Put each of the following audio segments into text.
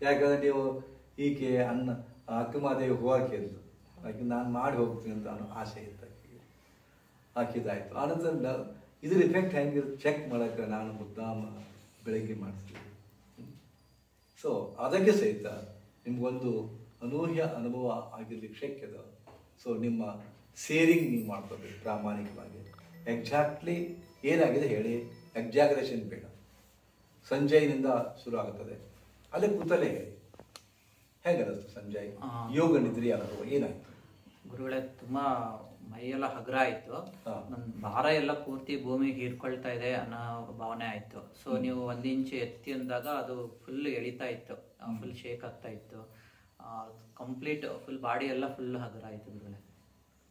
ಯಾಕಂದರೆ ನೀವು ಈಕೆ ಅಕ್ಕಮಹಾದೇವಿ ಹೋಗಕ್ಕೆ ಅಂತ ಆಕೆ ನಾನು ಮಾಡಿ ಹೋಗ್ತೀನಿ ಅಂತ ಅನ್ನೋ ಆಸೆ ಇತ್ತು ಆಕಿದಾಯಿತು. ಆನಂತರ ಇದ್ರ ಇಫೆಕ್ಟ್ ಹೆಂಗಿರುತ್ತೆ ಚೆಕ್ ಮಾಡೋಕ್ಕೆ ನಾನು ಮುದ್ದಾಮ ಬೆಳಗ್ಗೆ ಮಾಡಿಸ್ತೀನಿ. ಸೊ ಅದಕ್ಕೆ ಸಹಿತ ನಿಮಗೊಂದು ಅನೂಹ್ಯ ಅನುಭವ ಆಗಿರ್ಲಿಕ್ಕೆ ಶಕ್ಯದ. ಸೊ ನಿಮ್ಮ ಸೇರಿಂಗ್ ನೀವು ಮಾಡ್ಕೋಬೇಕು ಪ್ರಾಮಾಣಿಕವಾಗಿ. ಎಕ್ಸಾಕ್ಟ್ಲಿ ಏನಾಗಿದೆ ಹೇಳಿ, ಎಕ್ಸಾಗರೇಷನ್ ಬೇಡ. ಸಂಜಯ್ನಿಂದ ಶುರು ಆಗುತ್ತದೆ, ಅಲ್ಲೇ ಕೂತಲೇ ಹೇಳಿ ಹೇಗನ್ನಿಸ್ತು ಸಂಜಯ್? ಯೋಗ ನಿದ್ರಿ ಅನುಭವ ಏನಾಯ್ತು? ಗುರುಗಳೇ ತುಂಬಾ ಮೈಯೆಲ್ಲ ಹಗುರ ಆಯ್ತು, ನನ್ನ ಭಾರ ಎಲ್ಲ ಪೂರ್ತಿ ಭೂಮಿಗೆ ಹೀರ್ಕೊಳ್ತಾ ಇದೆ ಅನ್ನೋ ಭಾವನೆ ಆಯ್ತು. ಸೊ ನೀವು 1 ಇಂಚು ಎತ್ತಿ ಅಂದಾಗ ಅದು ಫುಲ್ ಎಳಿತಾ ಇತ್ತು, ಫುಲ್ ಶೇಕ್ ಆಗ್ತಾ ಇತ್ತು, ಕಂಪ್ಲೀಟ್ ಫುಲ್ ಬಾಡಿ ಎಲ್ಲ ಫುಲ್ ಹಗುರ ಆಯ್ತು ಗುರುಗಳೇ.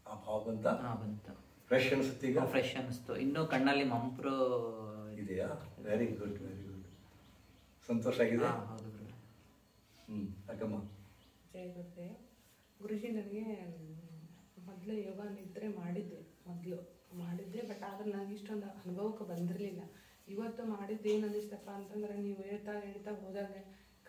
ಆ ಭಾವ ಬಂತ? ಬಂತು. ಫ್ರೆಶ್ ಅನಿಸುತ್ತೆ ಈಗ? ಫ್ರೆಶ್ ಅನಿಸ್ತು. ಇನ್ನೂ ಕಣ್ಣಲ್ಲಿ ಮಂಪ್ರು ಇದೆಯಾ? Very good very good. ಸಂತೋಷ ಆಗಿದೆ? ಹೌದು ಗುರುಗಳೇ. ಅಕ್ಕಮ್ಮ. ಜಯ ಗುರುದೇವ್. ಗುರುಜಿ ನನಗೆ ಮೊದಲು ಯೋಗ ನಿದ್ರೆ ಮಾಡಿದ್ದೆ ಬಟ್ ಆದ್ರೆ ನನಗೆ ಇಷ್ಟೊಂದು ಅನುಭವಕ್ಕೆ ಬಂದಿರಲಿಲ್ಲ. ಇವತ್ತು ಮಾಡಿದ್ದು ಏನು ಅನ್ನಿಸ್ತಪ್ಪ ಅಂತಂದ್ರೆ, ನೀವು ಹೇಳ್ತಾ ಹೋದಾಗ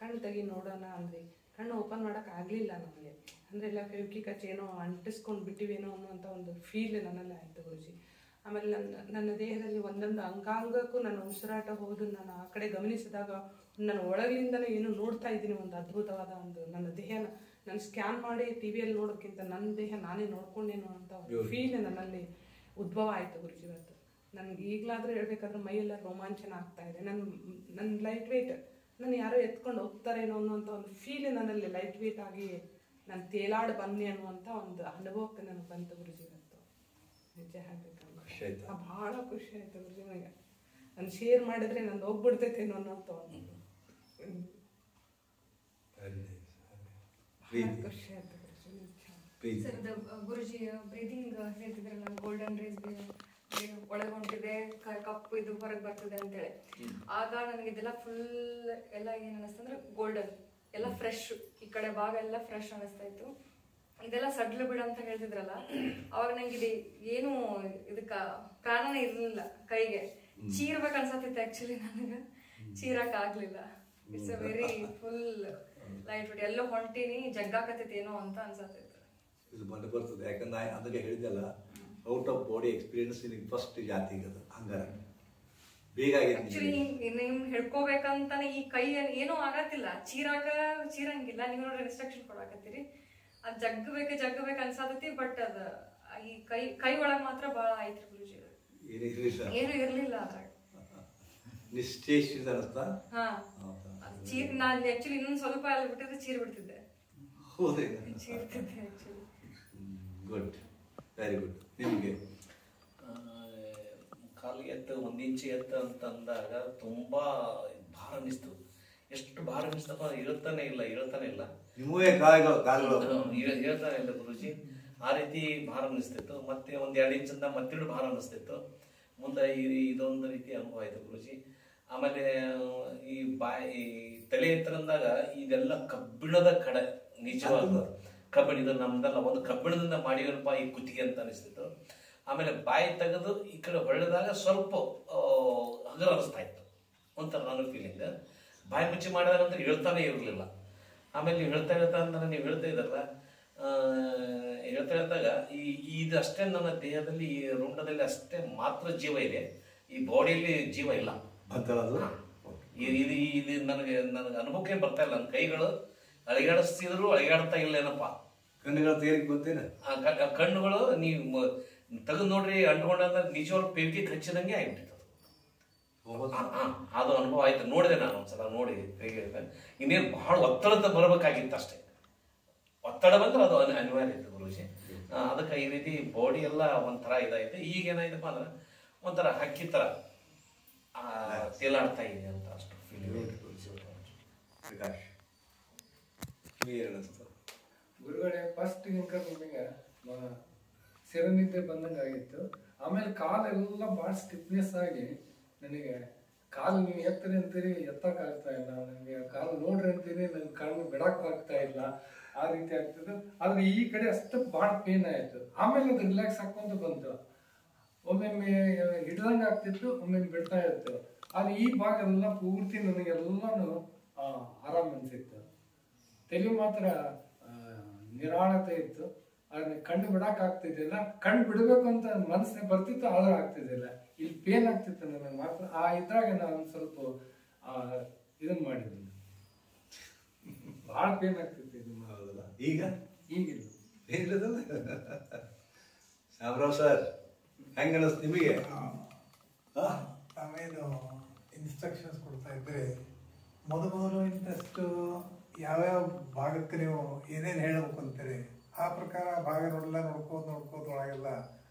ಕಣ್ಣು ತೆಗಿ ನೋಡೋಣ ಅಂದ್ರಿ, ಕಣ್ಣು ಓಪನ್ ಮಾಡೋಕೆ ಆಗಲಿಲ್ಲ ನನಗೆ. ಅಂದರೆ ಎಲ್ಲ ಫೆವಿಕಿಕಚ್ ಏನೋ ಅಂಟಿಸ್ಕೊಂಡು ಬಿಟ್ಟಿವೇನೋ ಅನ್ನೋಂಥ ಒಂದು ಫೀಲ್ ನನ್ನಲ್ಲಿ ಆಯಿತು ಗುರುಜಿ. ಆಮೇಲೆ ನನ್ನ ದೇಹದಲ್ಲಿ ಒಂದೊಂದು ಅಂಗಾಂಗಕ್ಕೂ ನನ್ನ ಉಸಿರಾಟ ಹೋದು ನಾನು ಆ ಕಡೆ ಗಮನಿಸಿದಾಗ ನನ್ನ ಒಳಗಿಂದನೇ ಏನು ನೋಡ್ತಾ ಇದ್ದೀನಿ, ಒಂದು ಅದ್ಭುತವಾದ ಒಂದು ನನ್ನ ದೇಹನ ನಾನು ಸ್ಕ್ಯಾನ್ ಮಾಡಿ ಟಿವಿಯಲ್ಲಿ ನೋಡೋಕ್ಕಿಂತ ನನ್ನ ದೇಹ ನಾನೇ ನೋಡ್ಕೊಂಡೇನೋ ಅಂತ ಒಂದು ಫೀಲ್ ನನ್ನಲ್ಲಿ ಉದ್ಭವ ಆಯಿತು ಗುರುಜಿ. ಇವತ್ತು ನನಗೆ ಈಗಲಾದರೂ ಹೇಳ್ಬೇಕಾದ್ರೆ ಮೈಯೆಲ್ಲ ರೋಮಾಂಚನ ಆಗ್ತಾ ಇದೆ. ನನ್ನ ಲೈಟ್ ವೆಯ್ಟ್ ನಾನು ಯಾರೋ ಎತ್ಕೊಂಡು ಹೋಗ್ತಾರೇನೋ ಅನ್ನೋಂಥ ಒಂದು ಫೀಲ್ ನನ್ನಲ್ಲಿ ಲೈಟ್ ವೆಯ್ಟ್ ಆಗಿ ನಾನು ತೇಲಾಡಿ ಬನ್ನಿ ಅನ್ನುವಂಥ ಒಂದು ಅನುಭವಕ್ಕೆ ನನಗೆ ಬಂತು ಗುರುಜಿ. ಇವತ್ತು ನಿಜ ಹೇಳ್ಬೇಕಂದ್ರೆ ಭಾಳ ಖುಷಿ ಆಯಿತು ಗುರುಜಿ. ನನಗೆ ನಾನು ಶೇರ್ ಮಾಡಿದ್ರೆ ನಂದು ಹೋಗ್ಬಿಡ್ತೈತೇನೋ ಅನ್ನೋಂಥ ಒಂದು ಖುಷಿ ಆಯ್ತು ಗುರುಜಿ. ಸರ್ ಗುರುಜಿ ಬ್ರೀದಿಂಗ್ ಹೇಳ್ತಿದ್ರಲ್ಲ, ಗೋಲ್ಡನ್ ರೇಸ್ ಒಳಗೆ ಹೊಂಟಿದೆ, ಕಪ್ಪು ಇದು ಹೊರಗೆ ಬರ್ತದೆ ಅಂತೇಳಿ, ಆಗ ನನಗೆ ಇದೆಲ್ಲ ಫುಲ್ ಎಲ್ಲ ಏನ್ ಅನಿಸ್ತಂದ್ರೆ ಗೋಲ್ಡನ್ ಎಲ್ಲ ಫ್ರೆಶ್, ಈ ಕಡೆ ಭಾಗ ಎಲ್ಲ ಫ್ರೆಶ್ ಅನಿಸ್ತಾ ಇತ್ತು. ಇದೆಲ್ಲ ಸಡ್ಲು ಬಿಡ ಅಂತ ಹೇಳ್ತಿದ್ರಲ್ಲ, ಅವಾಗ ನಂಗೆ ಇದು ಏನು ಇದಕ್ಕ ಪ್ರಾಣನೇ ಇರ್ಲಿಲ್ಲ, ಕೈಗೆ ಚೀರ್ಬೇಕು ಅನ್ಸತ್ತಿತ್ತು. ಆಕ್ಚುಲಿ ನನಗೆ ಚೀರಕ್ ಆಗ್ಲಿಲ್ಲ. It's a very full light weight. ಎಲ್ಲೋ ಹೊಂಟಿನಿ ಜಗ್ಗಾಕತ್ತೈತಿ ಏನೋ ಅಂತ ಅನ್ಸತ್ತಿತ್ತು. ಇದು ಬಂದು ಬರ್ತದೆ, ಯಾಕಂದ್ರೆ ಅದಕ್ಕೆ ಹೇಳಿದೆಲ್ಲ ಔಟ್ ಆಫ್ ಬಾಡಿ ಎಕ್ಸ್ಪೀರಿಯನ್ಸ್ ನಿಮಗೆ ಫಸ್ಟ್ ಜಾತಿಗೆ ಅದು ಹಂಗಾರ ಬೇಗ ಆಕ್ಚುಲಿ ನಿಮ್ ಹೇಳ್ಕೋಬೇಕಂತಾನೆ ಈ ಕೈ ಏನೂ ಆಗತ್ತಿಲ್ಲ, ಚೀರಂಗಿಲ್ಲ. ನೀವು ನೋಡ್ರಿ ಇನ್ಸ್ಟ್ರಕ್ಷನ್ ಕೊಡಾಕತ್ತೀರಿ, ಅದ್ ಜಗ್ಗಬೇಕು ಅನ್ಸಾತತಿ. ಬಟ್ ಅದ ಈ ಕೈ ಒಳಗ್ ಮಾತ್ರ ಬಾಳ ಆಯ್ತು ಗುರುಜಿ. ಏನು ಇರ್ಲಿಲ್ಲ ಅದ್ರಾಗ, ನಿಶ್ಚೇಷಿತ ಅನಿಸ್ತಾ? ಚೀರ್ ನಾನು ಆಕ್ಚುಲಿ ಇನ್ನೊಂದು ಸ್ವಲ್ಪ ಅಲ್ಲಿ ಬಿಟ್ಟಿದ್ರೆ ಚೀರ್ ಬಿಡ್ತಿದ್ದೆ. ಚೀರ್ತಿದ್ದೆ ಆಕ್ಚುಲಿ. Good, very good. ನಿಮಗೆ ಕಾಲಿಗೆ ಎತ್ತು 1 ಇಂಚು ಎತ್ತು ಅಂತ ಅಂದಾಗ ತುಂಬಾ ಭಾರ ಅನಿಸ್ತು. ಎಷ್ಟು ಭಾರ ಅನಿಸ್ತಪ್ಪ, ಹೇಳ್ತಾನೆ ಇಲ್ಲ ಹೇಳ್ತಾನೆ ಇಲ್ಲ ಗುರುಜಿ. ಆ ರೀತಿ ಭಾರ ಅನಿಸ್ತಿತ್ತು. ಮತ್ತೆ 1-2 ಇಂಚಿಂದ ಮತ್ತೆರಡು ಭಾರ ಅನಿಸ್ತಿತ್ತು. ಮುಂದೆ ಇದೊಂದು ರೀತಿ ಅನುಭವ ಆಯ್ತು ಗುರುಜಿ. ಆಮೇಲೆ ಈ ತಲೆ ಎತ್ತರಂದಾಗ ಇದೆಲ್ಲ ಕಬ್ಬಿಣದ ಕಡೆ, ನಿಜವಾದ ಕಬ್ಬಿಣ, ನಮ್ದೆಲ್ಲ ಒಂದು ಕಬ್ಬಿಣದಿಂದ ಮಾಡಿರಪ್ಪ ಈ ಕುತ್ತಿಗೆ ಅಂತ ಅನಿಸ್ತಿತ್ತು. ಆಮೇಲೆ ಬಾಯಿ ತೆಗೆದು ಈ ಕಡೆ ಹೊಳೆದಾಗ ಸ್ವಲ್ಪ ಹಗರ ಅನಿಸ್ತಾ ಇತ್ತು, ಒಂಥರ ನನ್ನ ಫೀಲಿಂಗ್. ಬಾಯಿ ಮುಚ್ಚಿ ಮಾಡಿದಾಗ ಅಂದ್ರೆ ಹೇಳ್ತಾನೆ ಇರಲಿಲ್ಲ. ಆಮೇಲೆ ನೀವು ಹೇಳ್ತಾ ಅಂದ್ರೆ ನೀವು ಹೇಳ್ತಾ ಇದ್ದಲ್ಲ, ಹೇಳ್ದಾಗ ಇದು ಅಷ್ಟೇ ನನ್ನ ದೇಹದಲ್ಲಿ, ಈ ರುಂಡದಲ್ಲಿ ಅಷ್ಟೇ ಮಾತ್ರ ಜೀವ ಇದೆ, ಈ ಬಾಡಿಯಲ್ಲಿ ಜೀವ ಇಲ್ಲ. ಇದು ನನಗೆ ಅನುಭವಕ್ಕೆ ಬರ್ತಾ ಇಲ್ಲ. ನನ್ನ ಕೈಗಳು ಅಳಿಗಾಡಿಸ್ತಿದ್ರು ಅಳಿಗಾಡ್ತಾ ಇಲ್ಲ ಏನಪ್ಪ. ಕಣ್ಣುಗಳು ತೆಗಿಯಕ್ಕೆ ಗೊತ್ತೇನ? ಕಣ್ಣುಗಳು ನೀವು ತೆಗೆದು ನೋಡ್ರಿ, ಅಂಟ್ಕೊಂಡ ನಿಜವಾಗ್ಲೂ ಪೇವಿಗೆ ಹಚ್ಚಿದಂಗೆ ಆಗ್ಬಿಟ್ಟಿತ್ತು. ಅದು ಅನುಭವ ಆಯ್ತು. ನೋಡಿದೆ ನಾನು ಒಂದ್ಸಲ, ನೋಡಿ ಕೈಗೆ ಇನ್ನೇನು ಬಹಳ ಒತ್ತಡದ ಬರಬೇಕಾಗಿತ್ತು ಅಷ್ಟೇ. ಒತ್ತಡ ಬಂದ್ರೆ ಅದು ಅನಿವಾರ್ಯ ಇತ್ತು ಗುರುಜಿ. ಅದಕ್ಕೆ ಈ ರೀತಿ ಬಾಡಿ ಎಲ್ಲ ಒಂಥರ ಇದಾಯ್ತು. ಈಗ ಏನಾಯ್ತಪ್ಪ ಅಂದ್ರೆ ಒಂಥರ ಹಕ್ಕಿ ತರ ತೇಲಾಡ್ತಾ ಇದೆ ಅಂತ ಅಷ್ಟು ಫೀಲಿಂಗ್. ಗುರುಗಳೇ, ಫಸ್ಟ್ ನಿಮಗೆ ಸೆರೆನಿದ್ದೆ ಬಂದಂಗೆ ಆಗಿತ್ತು. ಆಮೇಲೆ ಕಾಲೆಲ್ಲ ಭಾಳ ಸ್ಟಿಫ್ನೆಸ್ ಆಗಿ ನನಗೆ ಕಾಲು ನೀವು ಎತ್ತರಿ ಅಂತೀರಿ, ಎತ್ತಕ್ಕಾಗ್ತಾ ಇಲ್ಲ. ನನಗೆ ಕಾಲು ನೋಡ್ರಿ ಅಂತೀನಿ, ನನ್ನ ಕಣ್ಣು ಬಿಡಕ್ಕೆ ಆಗ್ತಾ ಇಲ್ಲ. ಆ ರೀತಿ ಆಗ್ತದೆ. ಆದ್ರೆ ಈ ಕಡೆ ಅಷ್ಟು ಭಾಳ ಪೇನ್ ಆಯ್ತು. ಆಮೇಲೆ ಅದು ರಿಲ್ಯಾಕ್ಸ್ ಹಾಕೊಂತ ಬಂತು. ಒಮ್ಮೊಮ್ಮೆ ಹಿಡ್ದಂಗೆ ಆಗ್ತಿತ್ತು, ಒಮ್ಮೊಮ್ಮೆ ಬಿಡ್ತಾ ಇತ್ತು. ಆದ್ರೆ ಈ ಭಾಗ ಎಲ್ಲ ಪೂರ್ತಿ ನನಗೆಲ್ಲಾನು ಆರಾಮ್ ಅನ್ಸಿತ್ತು. ತಲೆ ಮಾತ್ರ ನಿರಾಳತೆ ಇತ್ತು. ಅದನ್ನ ಕಣ್ಣು ಬಿಡಕ್ ಆಗ್ತಿದ್ದಿಲ್ಲ, ಕಣ್ಣು ಬಿಡಬೇಕು ಅಂತ ಮನಸ್ಸಿಗೆ ಬರ್ತಿತ್ತು, ಆದ್ರೂ ಆಗ್ತಿದ್ದಿಲ್ಲ. ಇಲ್ಲಿ ಪೇನ್ ಆಗ್ತಿತ್ತು ನನಗೆ ಮಾತ್ರ. ಇದ್ರಾಗ ನಾನು ಸ್ವಲ್ಪ ಇದನ್ನ ಮಾಡಿದ್ದೀನಿ, ಭಾಳ ಪೇನ್ ಆಗ್ತಿತ್ತು ಇದನ್ನ. ಹೌದಲ್ಲ? ಈಗ ಈಗಿಲ್ಲ ಏನಿಲ್ಲದಲ್ಲ. ಶಾಮರಾವ್ ಸರ್, ಹೆಂಗ ಅನಿಸ್ತು ನಿಮಗೆ? ತಾವೇನು ಇನ್ಸ್ಟ್ರಕ್ಷನ್ಸ್ ಕೊಡ್ತಾ ಇದ್ರೆ ಮೊದಲು ಇಂಟ್ರೆಸ್ಟ್ ಯಾವ್ಯಾವ ಭಾಗಕ್ಕೆ ನೀವು ಏನೇನು ಹೇಳಬೇಕು ಅಂತೀರಿ ಆ ಪ್ರಕಾರ ಭಾಗ ನೋಡ್ಕೋತ ಒಳಗೆಲ್ಲ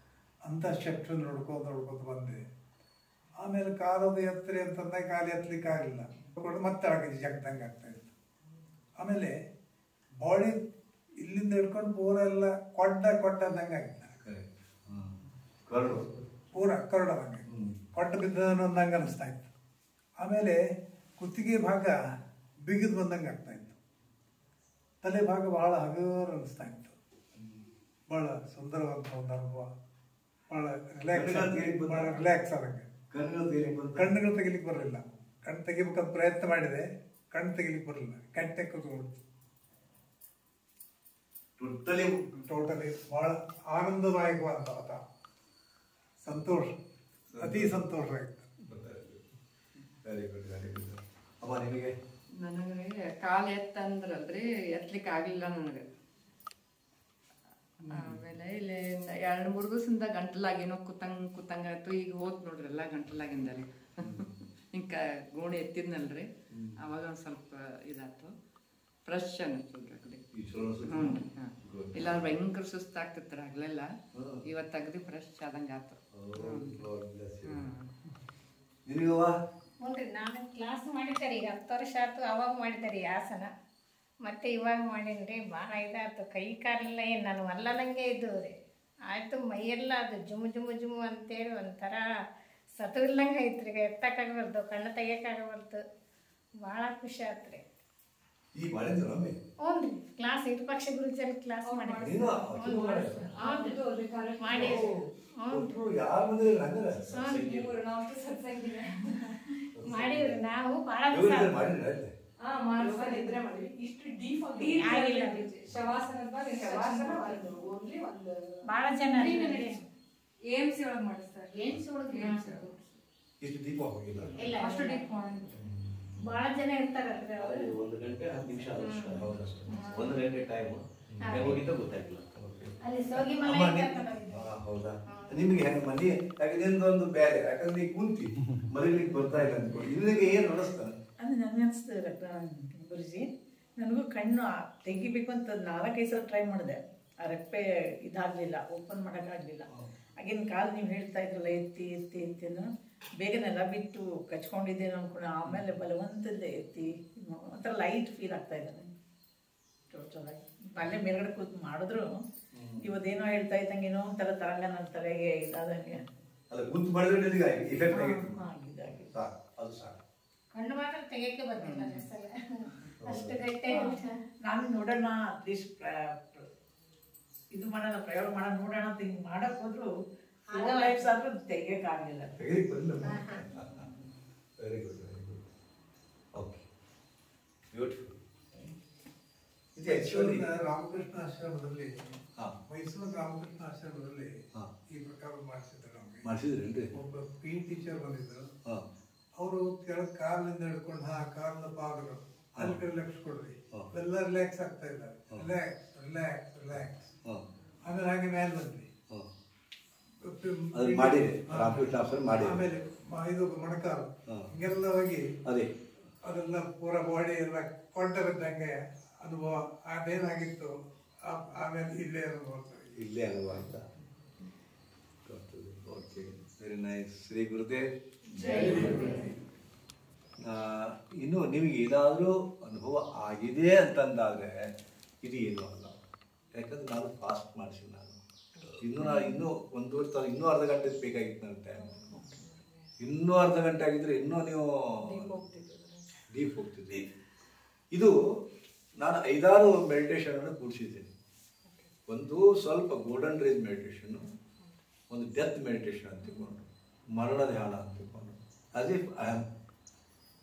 ಅಂತಃಶಕ್ತಿ ನೋಡ್ಕೋತ ಬಂದೆ. ಆಮೇಲೆ ಕಾಲದು ಎತ್ತರಿ ಅಂತಂದಾಗ ಕಾಲು ಎತ್ತಲಿಕ್ಕೆ ಆಗಲಿಲ್ಲ, ಮತ್ತೆ ಒಳಗೆ ಜಗ್ದಂಗೆ ಆಗ್ತಾ ಇತ್ತು. ಆಮೇಲೆ ಬಾಡಿ ಇಲ್ಲಿಂದ ಹಿಡ್ಕೊಂಡು ಪೂರ ಎಲ್ಲ ಕೊಡ್ಡದಂಗೆ ಆಗಿತ್ತು, ಪೂರ ಕರಡದಂಗೆ ಕೊಟ್ಟ ಬಿದ್ದಂಗೆ ಅನಿಸ್ತಾ ಇತ್ತು. ಆಮೇಲೆ ಕುತ್ತಿಗೆ ಭಾಗ ಬಿಗಿದು ಬಂದಂಗೆ ಆಗ್ತಾ ಇತ್ತು. ತಲೆ ಭಾಗ ಭಾಳ ಹಗುರ ಅನಿಸ್ತಾ ಇತ್ತು. ಭಾಳ ಸುಂದರವಾದ ಒಂದು ಅನುಭವ, ಭಾಳ ರಿಲ್ಯಾಕ್ಸ್ ಆದಂಗೆ. ಕಣ್ಣುಗಳು ತೆಗಿಲಿಕ್ಕೆ ಬರಲಿಲ್ಲ. ಕಣ್ಣು ತೆಗಿಬೇಕಂತ ಪ್ರಯತ್ನ ಮಾಡಿದೆ, ಕಣ್ಣು ತೆಗಿಲಿಕ್ಕೆ ಬರಲಿಲ್ಲ. ಕೆಟ್ಟೆ ಕೂತ್ಕೊಂಡು ಟೋಟಲಿ ಭಾಳ ಆನಂದದಾಯಕವಾದ ಸಂತೋಷ, ಅತಿ ಸಂತೋಷ ಆಯ್ತು. Very good, very good. ಅಮ್ಮ ನಿಮಗೆ? ನನಗೆ ಕಾಲು ಎತ್ತಂದ್ರಲ್ರಿ, ಎತ್ತಲಿಕ್ಕೆ ಆಗಲಿಲ್ಲ ನನಗೆ. ಆಮೇಲೆ ಇಲ್ಲಿ 2-3 ದಿವಸದಿಂದ ಗಂಟಲಾಗೇನೋ ಕೂತಂಗಾಯ್ತು. ಈಗ ಹೋತ್ ನೋಡ್ರಿ ಎಲ್ಲ ಗಂಟಲಾಗಿಂದಲ್ಲಿ. ಹಿಂಗ ಗೋಣಿ ಎತ್ತಿದ್ನಲ್ರಿ, ಅವಾಗ ಒಂದು ಸ್ವಲ್ಪ ಇದಾಯ್ತು, ಫ್ರೆಶ್ ಅನ್ನಿಸ್ತದ್ರಿ ಆ ಕಡೆ. ಇಲ್ಲ ಭಯಂಕರ ಸುಸ್ತಾಗ್ತಿತ್ತು ಆಗ್ಲೆಲ್ಲ. ಇವತ್ತು ಅಗದಿ ಫ್ರೆಶ್ ಆದಂಗೆ ಆಯ್ತು. ನೋಡ್ರಿ, ನಾನು ಕ್ಲಾಸ್ ಮಾಡಿದ್ದಾರೆ ಈಗ 10 ವರ್ಷ ಆಯ್ತು. ಅವಾಗ ಮಾಡಿದ್ದಾರೆ ಆಸನ, ಮತ್ತೆ ಇವಾಗ ಮಾಡೀನಿ. ಭಾಳ ಇದಾಯ್ತು. ಕೈ ಕಾಲೆಲ್ಲ ಏನು ನಾನು ಅಲ್ಲದಂಗೆ ಇದ್ದು ರೀ. ಆಯಿತು, ಮೈಯೆಲ್ಲ ಅದು ಜುಮು ಅಂತೇಳಿ ಒಂಥರ ಸತವಿಲ್ಲಂಗೆ ಐತ್ರಿ. ಎತ್ತಕ್ಕಾಗಬಾರ್ದು, ಕಣ್ಣು ತೆಗಿಯೋಕ್ಕಾಗಬಾರ್ದು. ಭಾಳ ಖುಷಿ ಆಯ್ತು ರೀ. ಹ್ಞೂ ರೀ, ಕ್ಲಾಸ್ ವಿರೂಪಾಕ್ಷ ಗುರುಜಲ್ಲಿ ಕ್ಲಾಸ್ ಮಾಡಿದ್ರಿ. ಮಾಡಿವ್ರಿ ನಾವು ಭಾಳ ಭಾಳ ಜನ AMC ಒಳಗೆ ಮಾಡಿಸ್ತಾರೆ. ಭಾಳ ಜನ ಇರ್ತಾರಲ್ರಿ ಅವರು. 1 ಗಂಟೆ 10 ನಿಮಿಷ ಅಷ್ಟೇ. 1 ಗಂಟೆ ಟೈಮ್ ಹೋಗಿದ್ದ ಗೊತ್ತಾಗಿಲ್ಲ. ಅಲ್ಲಿ ಸೋಗಿ ಮನೆ ಹೌದಾ? ನಿಮಗೆ ಹೆಂಗೆ ಮನೆ ಯಾಕಂದ್ರೆ ಬೇರೆ, ಯಾಕಂದ್ರೆ ನೀವು ಕುಂತಿ ಮರಿಲಿಕ್ಕೆ ಬರ್ತಾ ಇಲ್ಲ ಅಂದ್ಕೊಂಡು ನಿಮಗೆ ಏನು ಅನಿಸ್ತಾನೆ? ಅದು ನನಗೆ ಅನಿಸ್ತದೆ ಗುರುಜಿ, ನನಗೂ ಕಣ್ಣು ತೆಗಿಬೇಕು ಅಂತ 4-5 ಸಲ ಟ್ರೈ ಮಾಡಿದೆ. ಆ ರೆಪ್ಪೆ ಇದಾಗಲಿಲ್ಲ, ಓಪನ್ ಮಾಡೋಕ್ಕಾಗಲಿಲ್ಲ. ಆಗಿನ ಕಾಲ ನೀವು ಹೇಳ್ತಾ ಇದ್ರಲ್ಲ ಎತ್ತಿ ಅಂದ್ರೆ ಬೇಗನೆಲ್ಲ ಬಿಟ್ಟು ಕಚ್ಕೊಂಡಿದ್ದೇನೆ ಅನ್ಕೊಂಡು ಆಮೇಲೆ ಬಲವಂತದ ಎತ್ತಿ ಒಂಥರ ಲೈಟ್ ಫೀಲ್ ಆಗ್ತಾ ಇದೆ ನನಗೆ. ಟೋಟಲಾಗಿ ಅಲ್ಲೇ ಮೇಲ್ಗಡೆ ಕೂತು ಮಾಡಿದ್ರು ಇವತ್ತೇನೋ ಹೇಳ್ತಾ ಇದ್ದಂಗೆ ಏನೋ ಒಂಥರ ತರಂಗ ನನ್ನ ತಲೆಗೆ ಇದಾದಂಗೆ ಕಣ್ಣು ಮಾತ್ರ ತೆಗಿಯಕ್ಕೆ ಬರ್ತಿಲ್ಲ ಅಷ್ಟು ಗಟ್ಟೆ. ನಾನು ನೋಡೋಣ ಅಟ್ಲೀಸ್ಟ್ ಇದು ಮಾಡೋಣ, ಪ್ರಯೋಗ ಮಾಡೋಣ, ನೋಡೋಣ ಅಂತ ಹಿಂಗೆ ಮಾಡಕ್ ಹೋದ್ರು ಲೈಫ್ಸ್ ಆದ್ರೂ ತೆಗಿಯಕ್ಕಾಗಲಿಲ್ಲ. Very good, very good. Okay, beautiful. ಇದು ಆಕ್ಚುಲಿ ರಾಮಕೃಷ್ಣ ಆಶ್ರಮದಲ್ಲಿ, ಮೈಸೂರು ರಾಮಕೃಷ್ಣ ಆಶ್ರಮದಲ್ಲಿ ಈ ಪ್ರಕಾರ ಮಾಡಿಸಿದ್ರು ನಮಗೆ. ಮಾಡಿಸಿದ್ರೇನ್ರಿ? ಒಬ್ಬ ಪಿ ಟೀಚರ್ ಬಂದಿದ್ರು. ಅವರು ಕೆಳಗೆ ಕಾಲಿಂದ ಹಿಡ್ಕೊಂಡು ಕಾಲಿನ ಪಾದರು ಅಲ್ಲಿ ರಿಲ್ಯಾಕ್ಸ್ ಕೊಡ್ರಿ, ಎಲ್ಲ ರಿಲ್ಯಾಕ್ಸ್ ಆಗ್ತಾ ಇದ್ದಾರೆ. Relax relax relax. ಆಮೇಲೆ ಹಾಗೆ ಮೇಲೆ ಬಂದ್ರಿ. ಆಮೇಲೆ ಇದು ಮೊಣಕಾಲು ಹಿಂಗೆಲ್ಲ ಹೋಗಿ ಅದೆಲ್ಲ ಪೂರ ಬಾಡಿ ಎಲ್ಲ ಕೊಂಡ ಬಿದ್ದಂಗೆ ಅನುಭವ. ಅದೇನಾಗಿತ್ತು ಆಮೇಲೆ ಇಲ್ಲೇ ಅನುಭವ ಆಯ್ತಾ? Okay, very nice. Shri Gurudev. ಇನ್ನು ನಿಮಗೆ ಏನಾದರೂ ಅನುಭವ ಆಗಿದೆ ಅಂತಂದಾದ್ರೆ ಇದು ಏನೂ ಅಲ್ಲ. ಯಾಕಂದ್ರೆ ನಾನು ಫಾಸ್ಟ್ ಮಾಡಿಸಿಲ್ಲ. ಇನ್ನೂ 1.5 ತಾಸು, ಇನ್ನೂ ಅರ್ಧ ಗಂಟೆ ಬೇಕಾಗಿತ್ತು ನನ್ನ ಟೈಮ್. ಇನ್ನೂ ಅರ್ಧ ಗಂಟೆ ಆಗಿದ್ರೆ ಇನ್ನೂ ನೀವು ಡೀಪ್ ಹೋಗ್ತಿದ್ರಿ. ಇದು ನಾನು 5-6 ಮೆಡಿಟೇಷನನ್ನು ಕೂಡಿಸಿದ್ದೀನಿ. ಒಂದು ಸ್ವಲ್ಪ ಗೋಲ್ಡನ್ ರೇಜ್ ಮೆಡಿಟೇಷನ್ನು, ಒಂದು ಡೆತ್ ಮೆಡಿಟೇಷನ್ ಅಂತ ತಿಳ್ಕೊಂಡು, ಮರಣ ಧ್ಯಾನ ಅಂತ ತಿಳ್ಕೊಂಡು, as if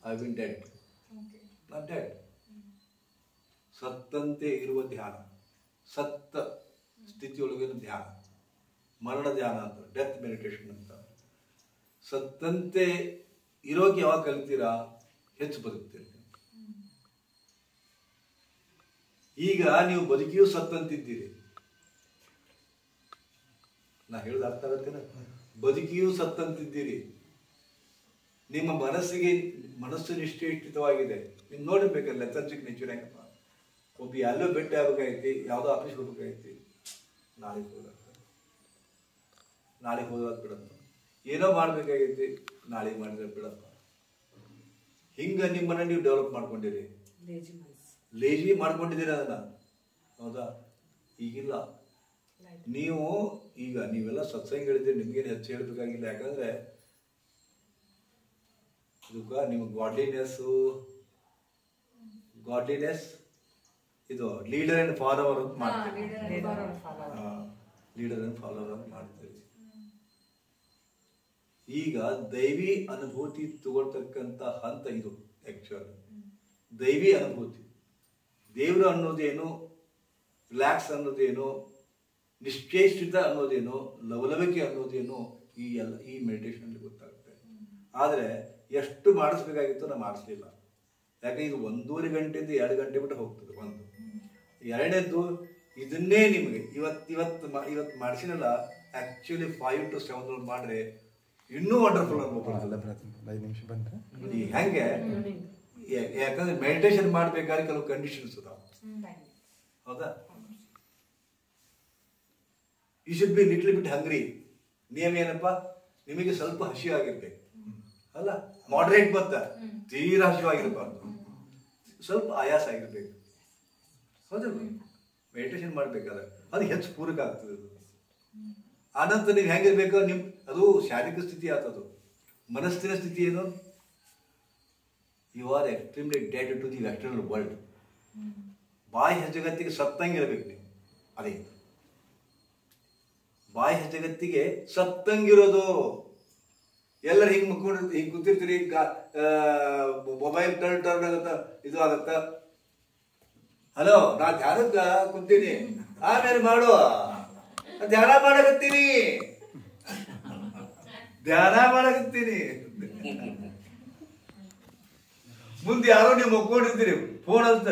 I been dead. Not dead. ಸತ್ತಂತೆ ಇರುವ ಧ್ಯಾನ, ಸತ್ತ ಸ್ಥಿತಿಯೊಳಗಿನ ಧ್ಯಾನ, ಮರಣ ಧ್ಯಾನ ಅಂತ, ಡೆತ್ ಮೆಡಿಟೇಷನ್ ಅಂತ. ಸತ್ತಂತೆ ಇರೋಕೆ ಯಾವಾಗ ಕಲಿತೀರಾ, ಹೆಚ್ಚು ಬದುಕ್ತೀರಿ. ಈಗ ನೀವು ಬದುಕಿಯೂ ಸತ್ತಂತಿದ್ದೀರಿ. ನಾ ಹೇಳೋದು ಅರ್ಥ ಆಗತ್ತೇನ? ಬದುಕಿಯೂ ಸತ್ತಂತಿದ್ದೀರಿ. ನಿಮ್ಮ ಮನಸ್ಸು ನಿಷ್ಠಿತವಾಗಿದೆ. ನೀವು ನೋಡಿರ್ಬೇಕಲ್ಲ ಲೆಥರ್ಜಿಕ್ ನೇಚರ್ ಹೆಂಗಪ್ಪ. ಒಬ್ಬ ಎಲ್ಲೋ ಭೇಟಿ ಆಗ್ಬೇಕಾಗೈತಿ, ಯಾವುದೋ ಆಫೀಸ್ ಹೋಗ್ಬೇಕಾಗೈತಿ, ನಾಳೆಗೆ ಹೋದಾಗ ಬಿಡಪ್ಪ. ಏನೋ ಮಾಡ್ಬೇಕಾಗೈತಿ, ನಾಳೆಗೆ ಮಾಡಿದ್ರೆ ಬಿಡಪ್ಪ. ಹಿಂಗೆ ನಿಮ್ಮನ್ನ ನೀವು ಡೆವಲಪ್ ಮಾಡ್ಕೊಂಡಿರಿ, ಲೇಜಿ ಮಾಡ್ಕೊಂಡಿದ್ದೀರಿ ಅದನ್ನ. ಹೌದಾ? ಈಗಿಲ್ಲ. ನೀವೆಲ್ಲ ಸತ್ಸಂಗ ಹೇಳಿದ್ದೀರಿ, ನಿಮ್ಗೇನು ಹೆಚ್ಚು ಹೇಳ್ಬೇಕಾಗಿಲ್ಲ. ಯಾಕಂದ್ರೆ ಇದಕ್ಕ ನಿಮ್ಮ ಗಾಡ್ಲಿನೆಸ್ ಇದು ಲೀಡರ್ ಅಂಡ್ ಫಾಲೋವರ್ ಅಂತ ಮಾಡ್ತೀರಿ. ಲೀಡರ್ ಅಂಡ್ ಫಾಲೋವರ್ ಅಂತ ಮಾಡ್ತೀರಿ. ಈಗ ದೈವಿ ಅನುಭೂತಿ ತಗೊಳ್ತಕ್ಕಂಥ ಹಂತ ಇದು. ಆಕ್ಚುಲ್ ದೈವಿ ಅನುಭೂತಿ, ದೇವರು ಅನ್ನೋದೇನು, ರಿಲ್ಯಾಕ್ಸ್ ಅನ್ನೋದೇನು, ನಿಶ್ಚೇಷ್ಟಿತ ಅನ್ನೋದೇನು, ಲವಲವಿಕೆ ಅನ್ನೋದೇನು, ಈ ಮೆಡಿಟೇಷನ್ ಗೊತ್ತಾಗುತ್ತೆ. ಆದರೆ ಎಷ್ಟು ಮಾಡಿಸ್ಬೇಕಾಗಿತ್ತು ನಾವು ಮಾಡಿಸ್ಲಿಲ್ಲ. ಯಾಕೆ ಇದು 1.5 ಗಂಟೆಯಿಂದ 2 ಗಂಟೆ ಬಿಟ್ಟು ಹೋಗ್ತದೆ. ಒಂದು ಎರಡನೇದ್ದು ಇದನ್ನೇ ನಿಮಗೆ ಇವತ್ತು ಮಾಡಿಸಿನಲ್ಲ, ಆಕ್ಚುಲಿ 5 to 7 ಮಾಡ್ರೆ ಇನ್ನೂ ವಂಡರ್ಫುಲ್ ಅನ್ಬೋದು. ಹೆಂಗೆ? ಯಾಕಂದ್ರೆ ಮೆಡಿಟೇಷನ್ ಮಾಡ್ಬೇಕಾದ್ರೆ ಕೆಲವು ಕಂಡೀಷನ್ಸ್ ಅದಾವ. ಹೌದಾ? You should be little bit hungry. ನಿಯಮ ಏನಪ್ಪ, ನಿಮಗೆ ಸ್ವಲ್ಪ ಹಸಿ ಆಗಿರ್ಬೇಕು ಅಲ್ಲ, ಮಾಡ್ರೇಟ್ ಬಂತ, ತೀರಾ ಹಸಿವಾಗಿರ್ಬಾರ್ದು, ಸ್ವಲ್ಪ ಆಯಾಸ ಆಗಿರ್ಬೇಕು. ಹೌದಲ್ಲ? ಮೆಡಿಟೇಷನ್ ಮಾಡ್ಬೇಕಾದ್ರೆ ಅದು ಹೆಚ್ಚು ಪೂರಕ ಆಗ್ತದೆ. ಆನಂತರ ನೀವು ಹೆಂಗಿರ್ಬೇಕು, ಅದು ಶಾರೀರಿಕ ಸ್ಥಿತಿ ಆಗ್ತದು. ಮನಸ್ಸಿನ ಸ್ಥಿತಿ ಏನು? You are extremely dead to the western world. ಬಾಹ್ಯ ಜಗತ್ತಿಗೆ ಸತ್ತಂಗಿರ್ಬೇಕು ನೀವು. ಅದೇ ಬಾಹ್ಯ ಜಗತ್ತಿಗೆ ಸತ್ತಂಗಿರೋದು. ಎಲ್ಲರೂ ಹಿಂಗೆ ಮುಕ್ಕೊಂಡು ಹಿಂಗೆ ಕೂತಿರ್ತೀರಿ, ಮೊಬೈಲ್ ಟರ್ನ್ ಆಗತ್ತ, ಇದು ಆಗತ್ತ. ಹಲೋ, ನಾ ಧ್ಯಾನಕ್ಕ ಕುಂತೀನಿ, ಆಮೇಲೆ ಮಾಡುವ ಧ್ಯಾನ ಮಾಡಕತ್ತೀನಿ ಮುಂದೆ ಯಾರೋ ನೀವು ಮಕ್ಕೊಂಡಿರ್ತೀರಿ, ಫೋನ್ ಅಂತ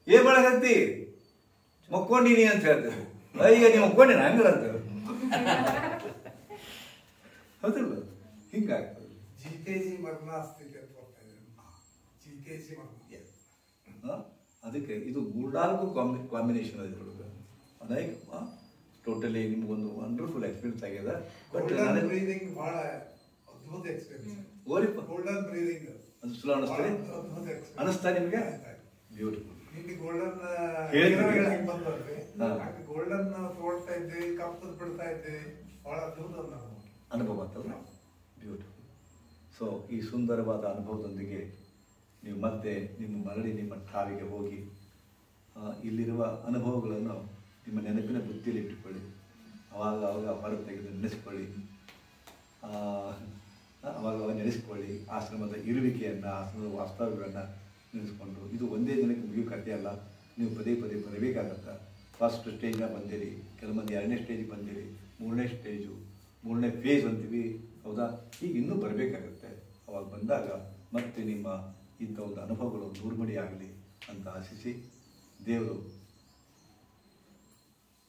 ಏನ್ ಮಾಡಕತ್ತಿ, ಮಕ್ಕೊಂಡಿನಿ ಅಂತ ಹೇಳ್ತಾರೆ. ಅಯ್ಯ ನೀವು ಮಕ್ಕೊಂಡಿನ ಹಂಗಲ್ಲ ಅಂತ. ಹೌದಲ್ಲ? ಹಿಂಗಾಗ್ತದೆ. ಅದಕ್ಕೆ ಇದು 3-4 ಕಾಂಬಿನೇಷನ್ ಅದ್ರೊಳಗೆ. ಅದಾಗಿ ಟೋಟಲಿ ನಿಮ್ಗೊಂದು ವಂಡರ್ಫುಲ್ ಎಕ್ಸ್ಪೀರಿಯನ್ಸ್ ಆಗಿದೆ. ಬಟ್ ಬಹಳ ಅದ್ಭುತ ಎಕ್ಸ್ಪೀರಿಯನ್ಸ್. ಗೋಲ್ಡನ್ ಬ್ರೀದಿಂಗ್ ಅದು ಸ್ಲೋ ಅನಿಸ್ತಾ ನಿಮಗೆ? ಬ್ಯೂಟಿಫುಲ್. ಗೋಲ್ಡನ್ ತೋಡ್ತಾ ಇದ್ವಿ, ಕಪ್ಪು ಬಿಡ್ತಾ ಇದ್ವಿ, ಬಹಳ ಅದ್ಭುತ ಅನುಭವ ಅಂತಲ್ಲ. ಬ್ಯೂಟಿಫುಲ್. ಸೊ ಈ ಸುಂದರವಾದ ಅನುಭವದೊಂದಿಗೆ ನೀವು ಮತ್ತೆ ನಿಮ್ಮ ಠಾವಿಗೆ ಹೋಗಿ ಇಲ್ಲಿರುವ ಅನುಭವಗಳನ್ನು ನಿಮ್ಮ ನೆನಪಿನ ಬುದ್ಧಿಯಲ್ಲಿ ಇಟ್ಟುಕೊಳ್ಳಿ. ಅವಾಗ ಹೊರ ತೆಗೆದು ನೆನೆಸ್ಕೊಳ್ಳಿ. ಅವಾಗ ನೆನೆಸ್ಕೊಳ್ಳಿ. ಆಶ್ರಮದ ಇರುವಿಕೆಯನ್ನು, ಆಶ್ರಮದ ವಾಸ್ತವ್ಯಗಳನ್ನು ನೆನೆಸ್ಕೊಂಡು, ಇದು ಒಂದೇ ದಿನಕ್ಕೆ ಮುಗಿಯೋ ಕಥೆ ಅಲ್ಲ. ನೀವು ಪದೇ ಬರಬೇಕಾಗತ್ತೆ. ಫಸ್ಟ್ ಸ್ಟೇಜ್ನ ಬಂದಿರಿ, ಕೆಲವು ಮಂದಿ 2ನೇ ಸ್ಟೇಜಿಗೆ ಬಂದಿರಿ, 3ನೇ ಸ್ಟೇಜು, 3ನೇ ಫೇಸ್ ಅಂತೀವಿ. ಹೌದಾ? ಈಗ ಇನ್ನೂ ಬರಬೇಕಾಗತ್ತೆ. ಅವಾಗ ಬಂದಾಗ ಮತ್ತೆ ನಿಮ್ಮ ಇಂಥ ಒಂದು ಅನುಭವಗಳು ನೂರ್ಮಡಿಯಾಗಲಿ ಅಂತ ಆಶಿಸಿ, ದೇವರು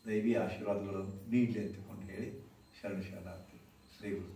ದೈವಿ ಆಶೀರ್ವಾದಗಳು ನೀಡಲಿ ಅಂತಕೊಂಡು ಹೇಳಿ ಶರಣಾರ್ಥಿ. ಶ್ರೀ ಗುರು.